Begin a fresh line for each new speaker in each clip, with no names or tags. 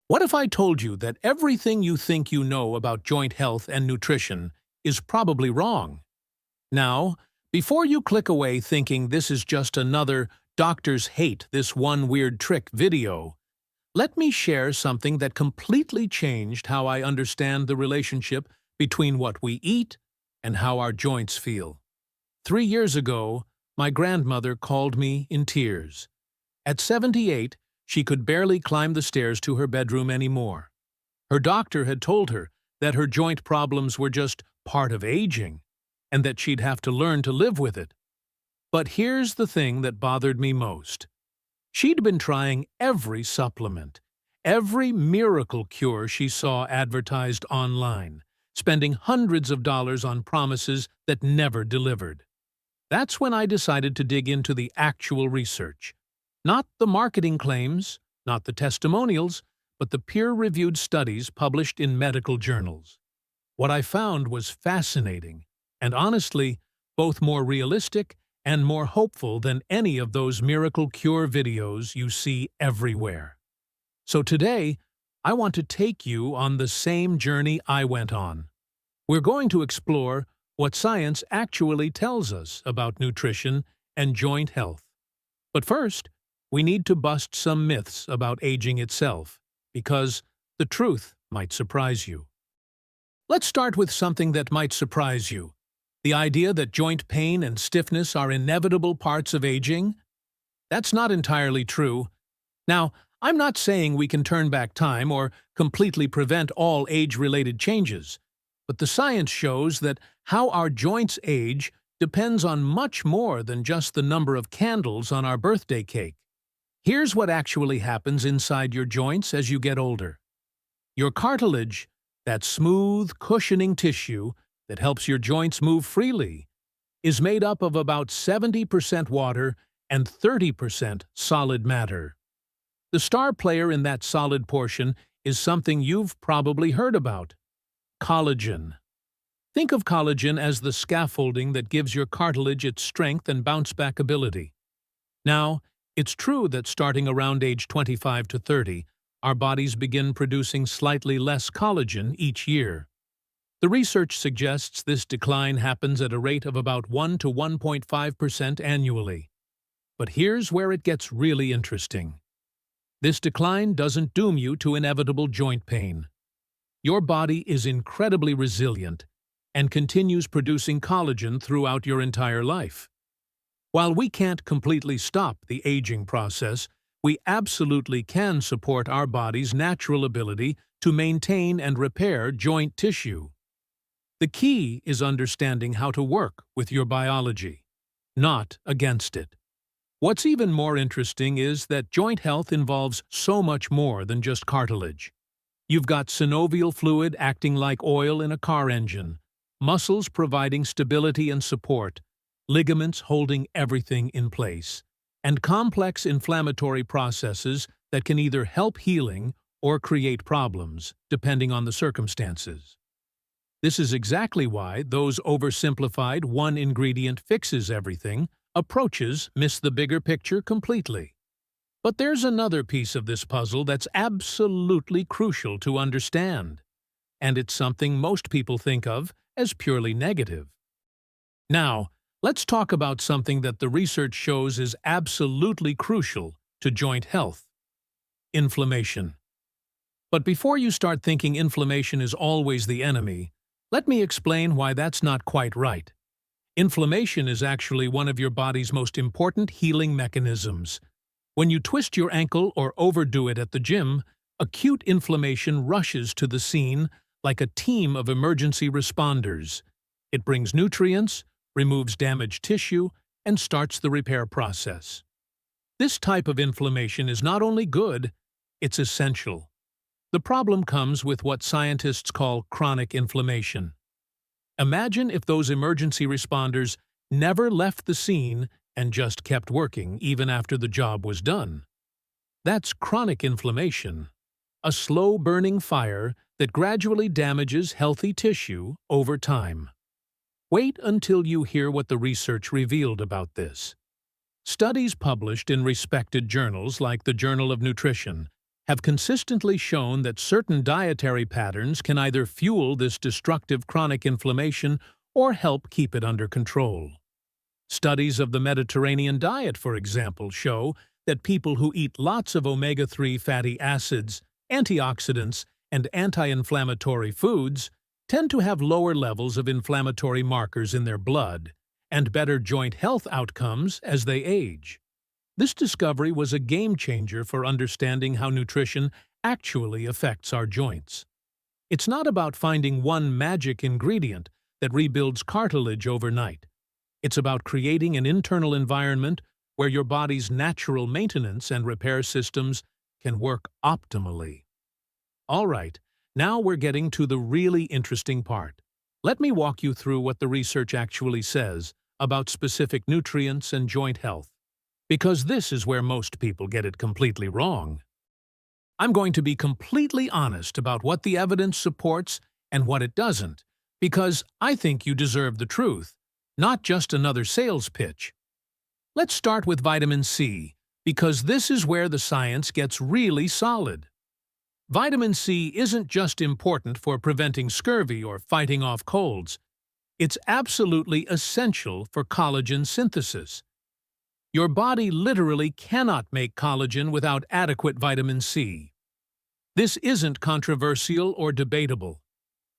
What if I told you that everything you think you know about joint health and nutrition is probably wrong? Now, before you click away thinking this is just another "doctors hate this one weird trick" video, let me share something that completely changed how I understand the relationship between what we eat and how our joints feel. 3 years ago, my grandmother called me in tears. At 78, she could barely climb the stairs to her bedroom anymore. Her doctor had told her that her joint problems were just part of aging, and that she'd have to learn to live with it. But here's the thing that bothered me most. She'd been trying every supplement, every miracle cure she saw advertised online, spending hundreds of dollars on promises that never delivered. That's when I decided to dig into the actual research. Not the marketing claims, not the testimonials, but the peer-reviewed studies published in medical journals. What I found was fascinating, and honestly, both more realistic and more hopeful than any of those miracle cure videos you see everywhere. So today, I want to take you on the same journey I went on. We're going to explore what science actually tells us about nutrition and joint health. But first, we need to bust some myths about aging itself, because the truth might surprise you. Let's start with something that might surprise you. The idea that joint pain and stiffness are inevitable parts of aging? That's not entirely true. Now, I'm not saying we can turn back time or completely prevent all age-related changes, but the science shows that how our joints age depends on much more than just the number of candles on our birthday cake. Here's what actually happens inside your joints as you get older. Your cartilage, that smooth, cushioning tissue that helps your joints move freely, is made up of about 70% water and 30% solid matter. The star player in that solid portion is something you've probably heard about: collagen. Think of collagen as the scaffolding that gives your cartilage its strength and bounce-back ability. Now, it's true that starting around age 25 to 30, our bodies begin producing slightly less collagen each year. The research suggests this decline happens at a rate of about 1 to 1.5% annually. But here's where it gets really interesting. This decline doesn't doom you to inevitable joint pain. Your body is incredibly resilient and continues producing collagen throughout your entire life. While we can't completely stop the aging process, we absolutely can support our body's natural ability to maintain and repair joint tissue. The key is understanding how to work with your biology, not against it. What's even more interesting is that joint health involves so much more than just cartilage. You've got synovial fluid acting like oil in a car engine, muscles providing stability and support, ligaments holding everything in place, and complex inflammatory processes that can either help healing or create problems, depending on the circumstances. This is exactly why those oversimplified "one ingredient fixes everything" approaches miss the bigger picture completely. But there's another piece of this puzzle that's absolutely crucial to understand, and it's something most people think of as purely negative. Now, let's talk about something that the research shows is absolutely crucial to joint health: inflammation. But before you start thinking inflammation is always the enemy, let me explain why that's not quite right. Inflammation is actually one of your body's most important healing mechanisms. When you twist your ankle or overdo it at the gym, acute inflammation rushes to the scene like a team of emergency responders. It brings nutrients, removes damaged tissue, and starts the repair process. This type of inflammation is not only good, it's essential. The problem comes with what scientists call chronic inflammation. Imagine if those emergency responders never left the scene and just kept working even after the job was done. That's chronic inflammation, a slow-burning fire that gradually damages healthy tissue over time. Wait until you hear what the research revealed about this. Studies published in respected journals like the Journal of Nutrition have consistently shown that certain dietary patterns can either fuel this destructive chronic inflammation or help keep it under control. Studies of the Mediterranean diet, for example, show that people who eat lots of omega-3 fatty acids, antioxidants, and anti-inflammatory foods tend to have lower levels of inflammatory markers in their blood and better joint health outcomes as they age. This discovery was a game-changer for understanding how nutrition actually affects our joints. It's not about finding one magic ingredient that rebuilds cartilage overnight. It's about creating an internal environment where your body's natural maintenance and repair systems can work optimally. All right, now we're getting to the really interesting part. Let me walk you through what the research actually says about specific nutrients and joint health, because this is where most people get it completely wrong. I'm going to be completely honest about what the evidence supports and what it doesn't, because I think you deserve the truth, not just another sales pitch. Let's start with vitamin C, because this is where the science gets really solid. Vitamin C isn't just important for preventing scurvy or fighting off colds. It's absolutely essential for collagen synthesis. Your body literally cannot make collagen without adequate vitamin C. This isn't controversial or debatable.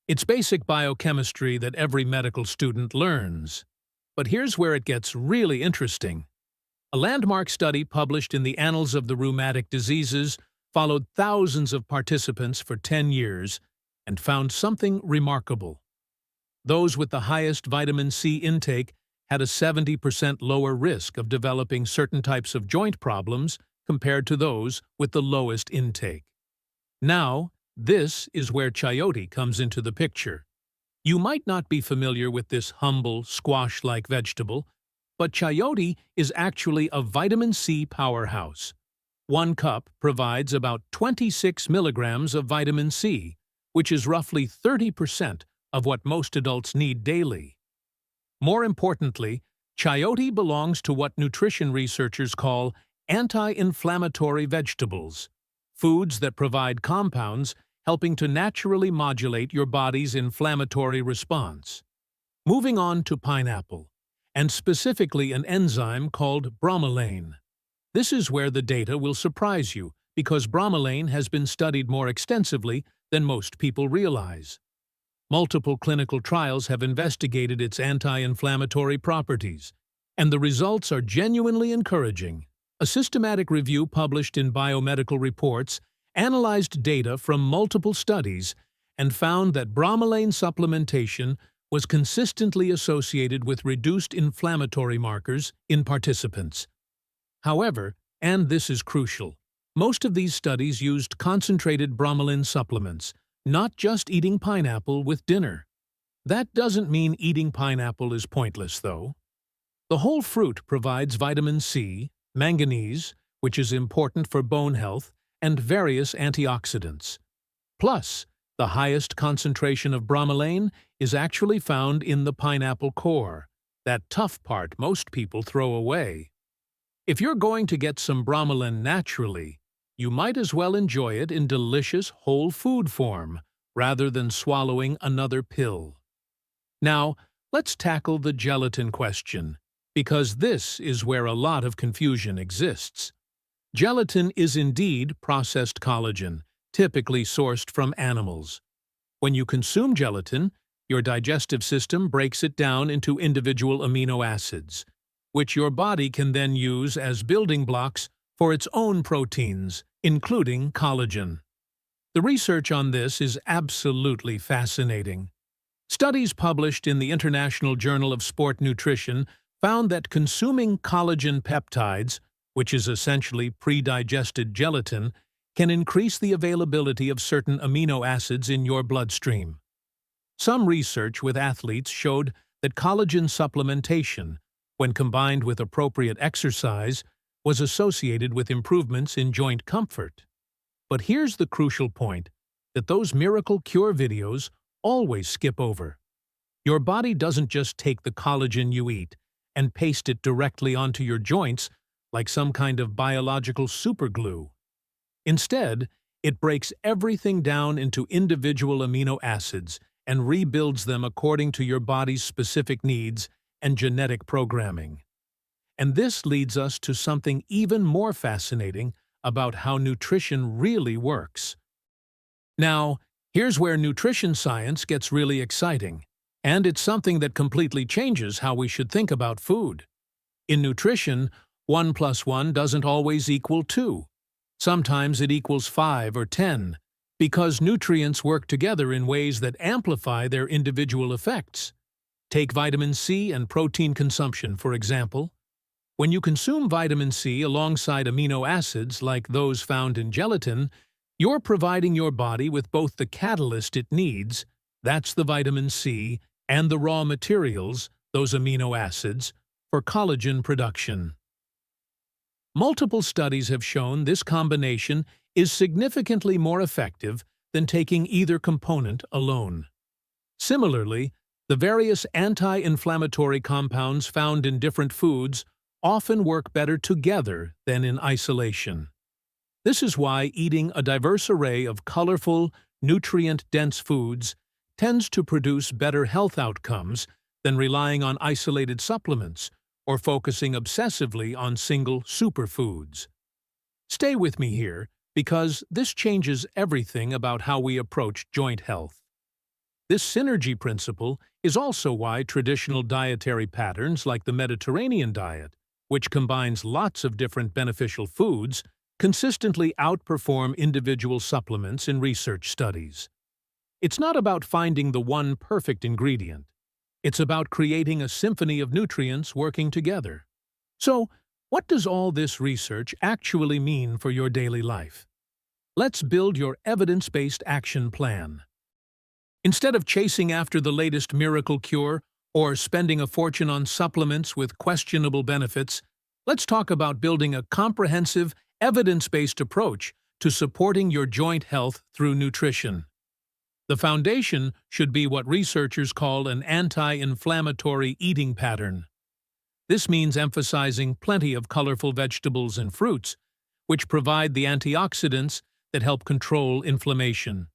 It's basic biochemistry that every medical student learns. But here's where it gets really interesting. A landmark study published in the Annals of the Rheumatic Diseases followed thousands of participants for 10 years and found something remarkable. Those with the highest vitamin C intake had a 70% lower risk of developing certain types of joint problems compared to those with the lowest intake. Now, this is where chayote comes into the picture. You might not be familiar with this humble, squash-like vegetable, but chayote is actually a vitamin C powerhouse. 1 cup provides about 26 milligrams of vitamin C, which is roughly 30% of what most adults need daily. More importantly, chayote belongs to what nutrition researchers call anti-inflammatory vegetables, foods that provide compounds helping to naturally modulate your body's inflammatory response. Moving on to pineapple, and specifically an enzyme called bromelain. This is where the data will surprise you, because bromelain has been studied more extensively than most people realize. Multiple clinical trials have investigated its anti-inflammatory properties, and the results are genuinely encouraging. A systematic review published in Biomedical Reports analyzed data from multiple studies and found that bromelain supplementation was consistently associated with reduced inflammatory markers in participants. However, and this is crucial, most of these studies used concentrated bromelain supplements, not just eating pineapple with dinner. That doesn't mean eating pineapple is pointless, though. The whole fruit provides vitamin C, manganese, which is important for bone health, and various antioxidants. Plus, the highest concentration of bromelain is actually found in the pineapple core, that tough part most people throw away. If you're going to get some bromelain naturally, you might as well enjoy it in delicious whole food form, rather than swallowing another pill. Now, let's tackle the gelatin question, because this is where a lot of confusion exists. Gelatin is indeed processed collagen, typically sourced from animals. When you consume gelatin, your digestive system breaks it down into individual amino acids, which your body can then use as building blocks for its own proteins, including collagen. The research on this is absolutely fascinating. Studies published in the International Journal of Sport Nutrition found that consuming collagen peptides, which is essentially pre-digested gelatin, can increase the availability of certain amino acids in your bloodstream. Some research with athletes showed that collagen supplementation, when combined with appropriate exercise, was associated with improvements in joint comfort. But here's the crucial point that those miracle cure videos always skip over. Your body doesn't just take the collagen you eat and paste it directly onto your joints like some kind of biological superglue. Instead, It breaks everything down into individual amino acids and rebuilds them according to your body's specific needs and genetic programming. And this leads us to something even more fascinating about how nutrition really works. Now, here's where nutrition science gets really exciting, and it's something that completely changes how we should think about food. In nutrition, 1 plus 1 doesn't always equal 2. Sometimes it equals 5 or 10, because nutrients work together in ways that amplify their individual effects. Take vitamin C and protein consumption, for example. When you consume vitamin C alongside amino acids like those found in gelatin, you're providing your body with both the catalyst it needs, that's the vitamin C, and the raw materials, those amino acids, for collagen production. Multiple studies have shown this combination is significantly more effective than taking either component alone. Similarly, the various anti-inflammatory compounds found in different foods often work better together than in isolation. This is why eating a diverse array of colorful, nutrient-dense foods tends to produce better health outcomes than relying on isolated supplements or focusing obsessively on single superfoods. Stay with me here, because this changes everything about how we approach joint health. This synergy principle is also why traditional dietary patterns like the Mediterranean diet, which combines lots of different beneficial foods, consistently outperform individual supplements in research studies. It's not about finding the one perfect ingredient. It's about creating a symphony of nutrients working together. So, what does all this research actually mean for your daily life? Let's build your evidence-based action plan. Instead of chasing after the latest miracle cure or spending a fortune on supplements with questionable benefits, let's talk about building a comprehensive, evidence-based approach to supporting your joint health through nutrition. The foundation should be what researchers call an anti-inflammatory eating pattern. This means emphasizing plenty of colorful vegetables and fruits, which provide the antioxidants that help control inflammation.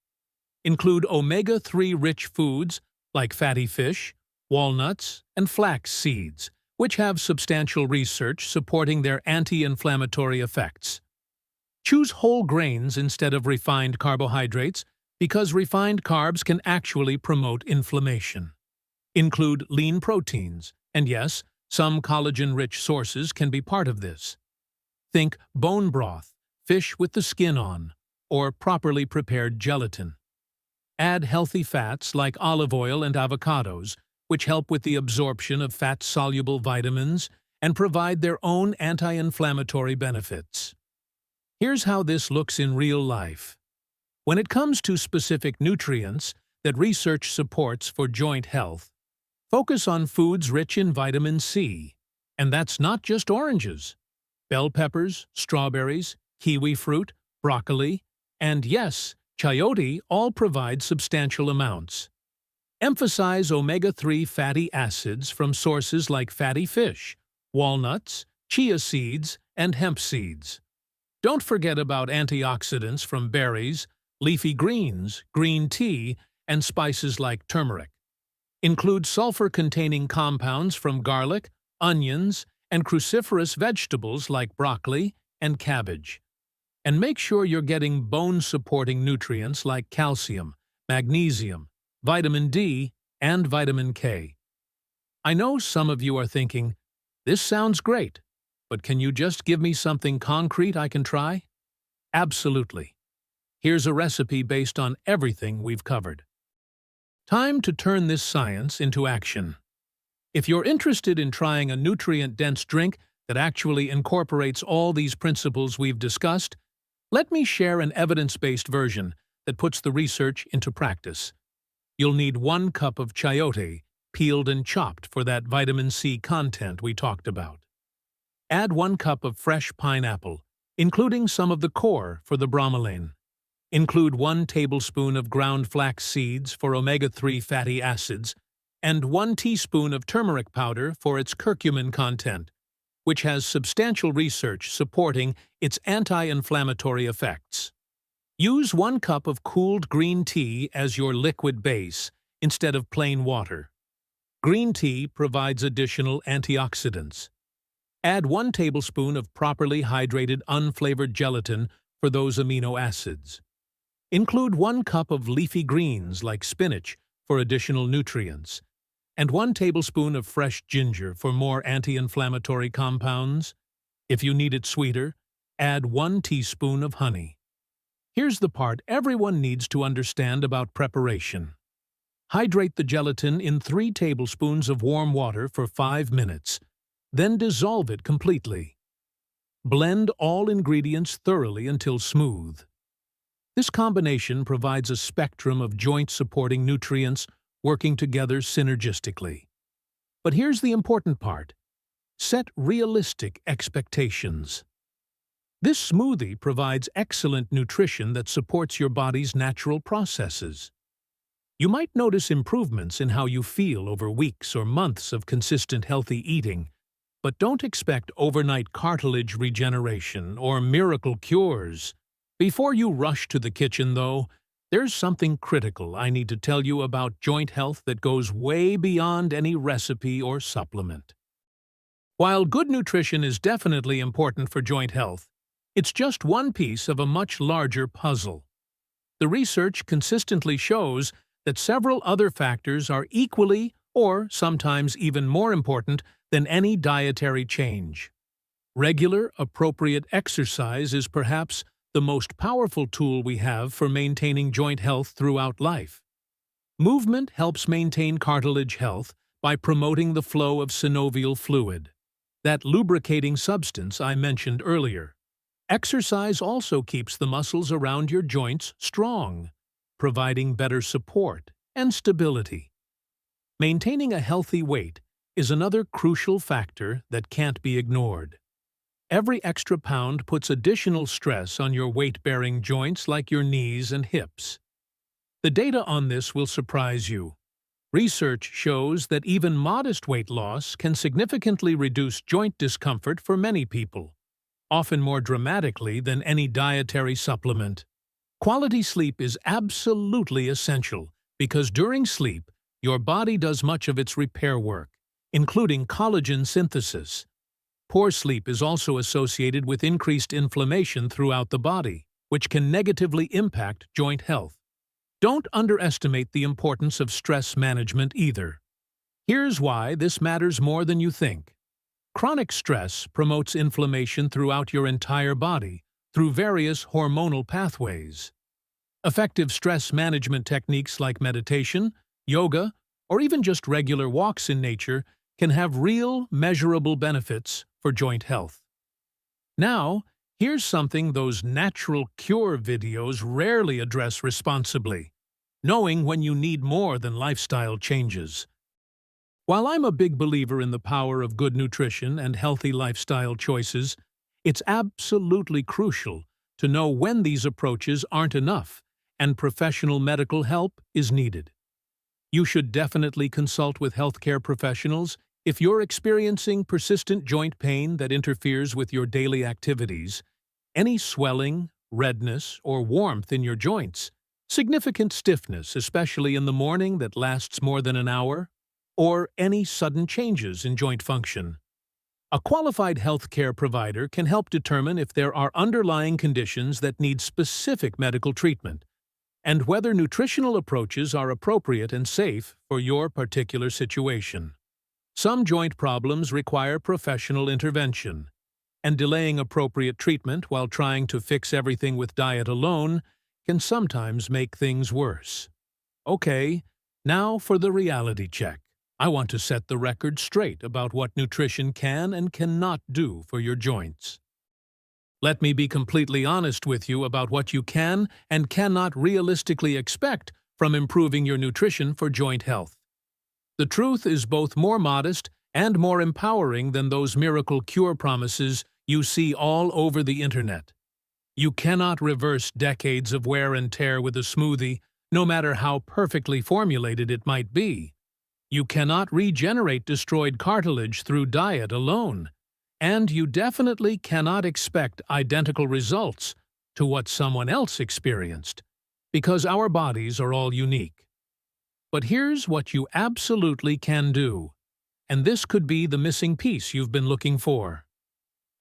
Include omega-3 rich foods like fatty fish, walnuts, and flax seeds, which have substantial research supporting their anti-inflammatory effects. Choose whole grains instead of refined carbohydrates, because refined carbs can actually promote inflammation. Include lean proteins, and yes, some collagen-rich sources can be part of this. Think bone broth, fish with the skin on, or properly prepared gelatin. Add healthy fats like olive oil and avocados, which help with the absorption of fat-soluble vitamins and provide their own anti-inflammatory benefits. Here's how this looks in real life. When it comes to specific nutrients that research supports for joint health, focus on foods rich in vitamin C, and that's not just oranges. Bell peppers, strawberries, kiwi fruit, broccoli, and yes, chayote all provide substantial amounts. Emphasize omega-3 fatty acids from sources like fatty fish, walnuts, chia seeds, and hemp seeds. Don't forget about antioxidants from berries, leafy greens, green tea, and spices like turmeric. Include sulfur-containing compounds from garlic, onions, and cruciferous vegetables like broccoli and cabbage. And make sure you're getting bone-supporting nutrients like calcium, magnesium, vitamin D, and vitamin K. I know some of you are thinking, this sounds great, but can you just give me something concrete I can try? Absolutely. Here's a recipe based on everything we've covered. Time to turn this science into action. If you're interested in trying a nutrient-dense drink that actually incorporates all these principles we've discussed, let me share an evidence-based version that puts the research into practice. You'll need 1 cup of chayote, peeled and chopped for that vitamin C content we talked about. Add 1 cup of fresh pineapple, including some of the core for the bromelain. Include 1 tablespoon of ground flax seeds for omega-3 fatty acids, and 1 teaspoon of turmeric powder for its curcumin content, which has substantial research supporting its anti-inflammatory effects. Use 1 cup of cooled green tea as your liquid base instead of plain water. Green tea provides additional antioxidants. Add 1 tablespoon of properly hydrated unflavored gelatin for those amino acids. Include 1 cup of leafy greens like spinach for additional nutrients, and 1 tablespoon of fresh ginger for more anti-inflammatory compounds. If you need it sweeter, add 1 teaspoon of honey. Here's the part everyone needs to understand about preparation. Hydrate the gelatin in 3 tablespoons of warm water for 5 minutes, then dissolve it completely. Blend all ingredients thoroughly until smooth. This combination provides a spectrum of joint-supporting nutrients working together synergistically. But here's the important part. Set realistic expectations. This smoothie provides excellent nutrition that supports your body's natural processes. You might notice improvements in how you feel over weeks or months of consistent healthy eating, but don't expect overnight cartilage regeneration or miracle cures. Before you rush to the kitchen, though, there's something critical I need to tell you about joint health that goes way beyond any recipe or supplement. While good nutrition is definitely important for joint health, it's just one piece of a much larger puzzle. The research consistently shows that several other factors are equally or sometimes even more important than any dietary change. Regular, appropriate exercise is perhaps the most powerful tool we have for maintaining joint health throughout life. Movement helps maintain cartilage health by promoting the flow of synovial fluid, that lubricating substance I mentioned earlier. Exercise also keeps the muscles around your joints strong, providing better support and stability. Maintaining a healthy weight is another crucial factor that can't be ignored. Every extra pound puts additional stress on your weight-bearing joints like your knees and hips. The data on this will surprise you. Research shows that even modest weight loss can significantly reduce joint discomfort for many people, often more dramatically than any dietary supplement. Quality sleep is absolutely essential because during sleep, your body does much of its repair work, including collagen synthesis. Poor sleep is also associated with increased inflammation throughout the body, which can negatively impact joint health. Don't underestimate the importance of stress management either. Here's why this matters more than you think. Chronic stress promotes inflammation throughout your entire body through various hormonal pathways. Effective stress management techniques like meditation, yoga, or even just regular walks in nature can have real, measurable benefits for joint health. Now, here's something those natural cure videos rarely address responsibly: knowing when you need more than lifestyle changes. While I'm a big believer in the power of good nutrition and healthy lifestyle choices, it's absolutely crucial to know when these approaches aren't enough and professional medical help is needed. You should definitely consult with healthcare professionals if you're experiencing persistent joint pain that interferes with your daily activities, any swelling, redness, or warmth in your joints, significant stiffness, especially in the morning that lasts more than an hour, or any sudden changes in joint function. A qualified healthcare provider can help determine if there are underlying conditions that need specific medical treatment, and whether nutritional approaches are appropriate and safe for your particular situation. Some joint problems require professional intervention, and delaying appropriate treatment while trying to fix everything with diet alone can sometimes make things worse. Okay, now for the reality check. I want to set the record straight about what nutrition can and cannot do for your joints. Let me be completely honest with you about what you can and cannot realistically expect from improving your nutrition for joint health. The truth is both more modest and more empowering than those miracle cure promises you see all over the internet. You cannot reverse decades of wear and tear with a smoothie, no matter how perfectly formulated it might be. You cannot regenerate destroyed cartilage through diet alone. And you definitely cannot expect identical results to what someone else experienced, because our bodies are all unique. But here's what you absolutely can do, and this could be the missing piece you've been looking for.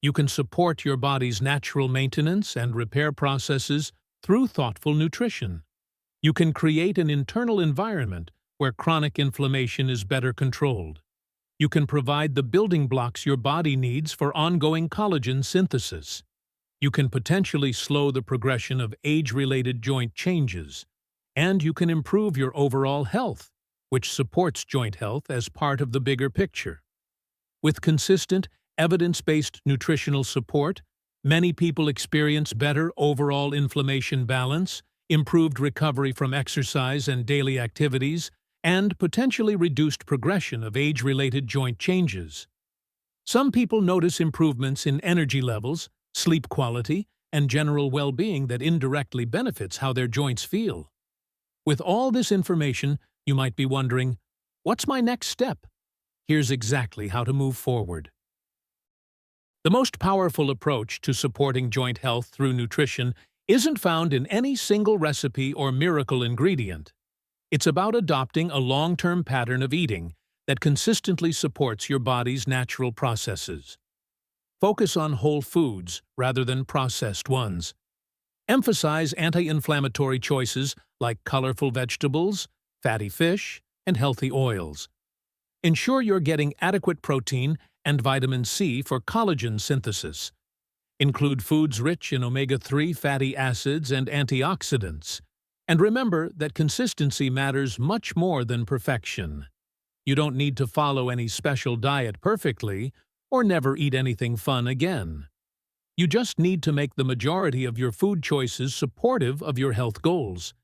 You can support your body's natural maintenance and repair processes through thoughtful nutrition. You can create an internal environment where chronic inflammation is better controlled. You can provide the building blocks your body needs for ongoing collagen synthesis. You can potentially slow the progression of age-related joint changes. And you can improve your overall health, which supports joint health as part of the bigger picture. With consistent, evidence-based nutritional support, many people experience better overall inflammation balance, improved recovery from exercise and daily activities, and potentially reduced progression of age-related joint changes. Some people notice improvements in energy levels, sleep quality, and general well-being that indirectly benefits how their joints feel. With all this information, you might be wondering, what's my next step? Here's exactly how to move forward. The most powerful approach to supporting joint health through nutrition isn't found in any single recipe or miracle ingredient. It's about adopting a long-term pattern of eating that consistently supports your body's natural processes. Focus on whole foods rather than processed ones. Emphasize anti-inflammatory choices like colorful vegetables, fatty fish, and healthy oils. Ensure you're getting adequate protein and vitamin C for collagen synthesis. Include foods rich in omega-3 fatty acids and antioxidants. And remember that consistency matters much more than perfection. You don't need to follow any special diet perfectly or never eat anything fun again. You just need to make the majority of your food choices supportive of your health goals.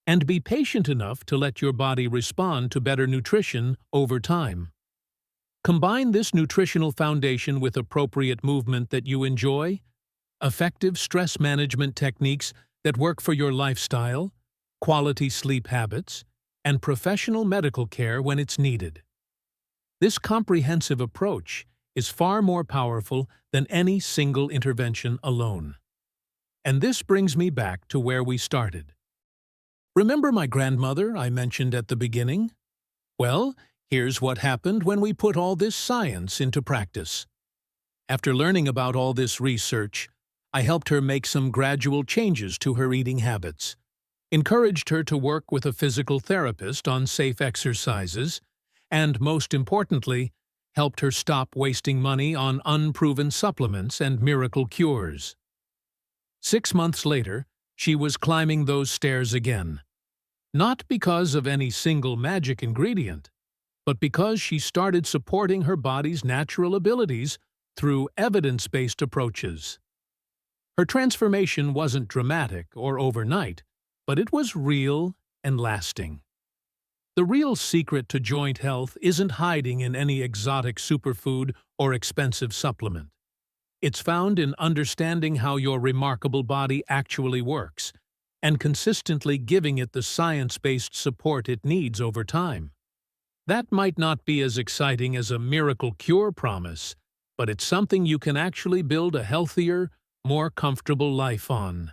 And be patient enough to let your body respond to better nutrition over time. Combine this nutritional foundation with appropriate movement that you enjoy, effective stress management techniques that work for your lifestyle, quality sleep habits, and professional medical care when it's needed. This comprehensive approach is far more powerful than any single intervention alone. And this brings me back to where we started. Remember my grandmother I mentioned at the beginning? Well, here's what happened when we put all this science into practice. After learning about all this research, I helped her make some gradual changes to her eating habits, encouraged her to work with a physical therapist on safe exercises, and most importantly, helped her stop wasting money on unproven supplements and miracle cures. 6 months later, she was climbing those stairs again. Not because of any single magic ingredient, but because she started supporting her body's natural abilities through evidence-based approaches. Her transformation wasn't dramatic or overnight, but it was real and lasting. The real secret to joint health isn't hiding in any exotic superfood or expensive supplement. It's found in understanding how your remarkable body actually works and consistently giving it the science-based support it needs over time. That might not be as exciting as a miracle cure promise, but it's something you can actually build a healthier, more comfortable life on.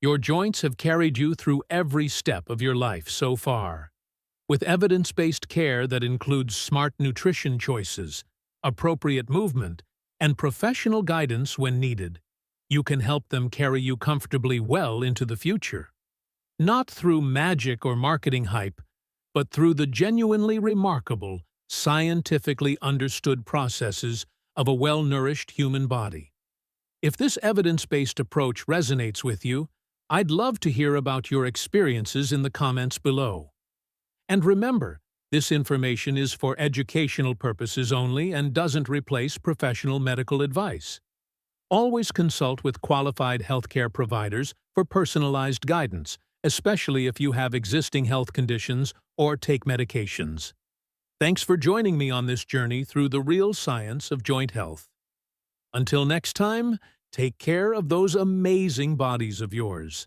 Your joints have carried you through every step of your life so far. With evidence-based care that includes smart nutrition choices, appropriate movement, and professional guidance when needed, you can help them carry you comfortably well into the future. Not through magic or marketing hype, but through the genuinely remarkable, scientifically understood processes of a well-nourished human body. If this evidence-based approach resonates with you, I'd love to hear about your experiences in the comments below. And remember, this information is for educational purposes only and doesn't replace professional medical advice. Always consult with qualified healthcare providers for personalized guidance, especially if you have existing health conditions or take medications. Thanks for joining me on this journey through the real science of joint health. Until next time, take care of those amazing bodies of yours